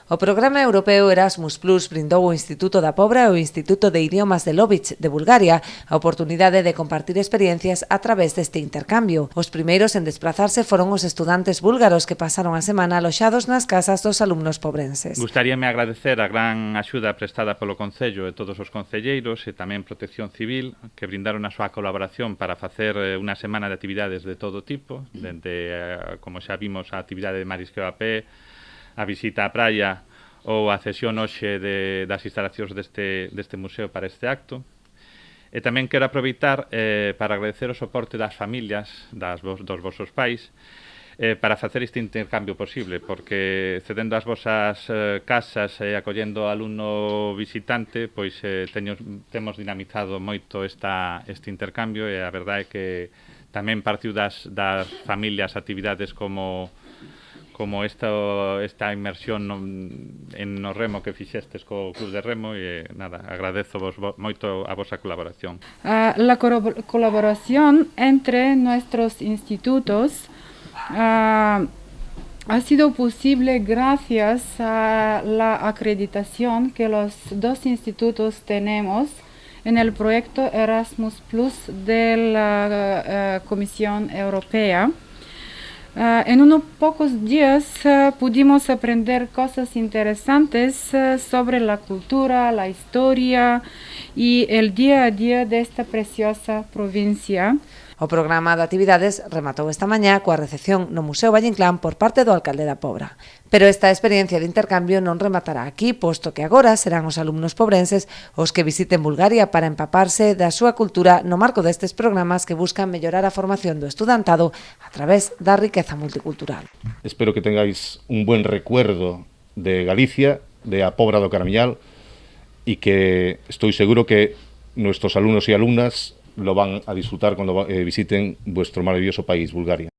O programa europeo Erasmus Plus brindou o Instituto da Pobra e o Instituto de Idiomas de Lovich, de Bulgaria, a oportunidade de compartir experiencias a través deste intercambio. Os primeiros en desplazarse foron os estudantes búlgaros que pasaron a semana aloxados nas casas dos alumnos pobrenses. Gustaríame agradecer a gran axuda prestada polo Concello e todos os concelleiros e tamén Protección Civil que brindaron a súa colaboración para facer unha semana de actividades de todo tipo, dende, como xa vimos, a actividade de marisqueo a pé, a visita á praia ou a cesión hoxe das instalacións deste museo para este acto. E tamén quero aproveitar para agradecer o soporte das familias, dos vosos pais, para facer este intercambio posible, porque cedendo as vosas casas e acollendo ao alumno visitante, pois temos dinamizado moito este intercambio e a verdade é que tamén partiu das familias actividades como esta inmersión no remo que fixestes co Club de Remo e nada, agradezo moito a vosa colaboración. La colaboración entre nuestros institutos ha sido posible gracias a la acreditación que los dos institutos tenemos en el proyecto Erasmus Plus de la Comisión Europea. En unos pocos días pudimos aprender cosas interesantes sobre la cultura, la historia y el día a día de esta preciosa provincia. O programa de actividades rematou esta mañá coa recepción no Museo Valle Inclán por parte do alcalde da Pobra. Pero esta experiencia de intercambio non rematará aquí, posto que agora serán os alumnos pobrenses os que visiten Bulgaria para empaparse da súa cultura no marco destes programas que buscan mellorar a formación do estudantado a través da riqueza multicultural. Espero que tengáis un buen recuerdo de Galicia, de a Pobra do Caramiñal, y que estoy seguro que nuestros alumnos y alumnas lo van a disfrutar cuando visiten vuestro maravilloso país, Bulgaria.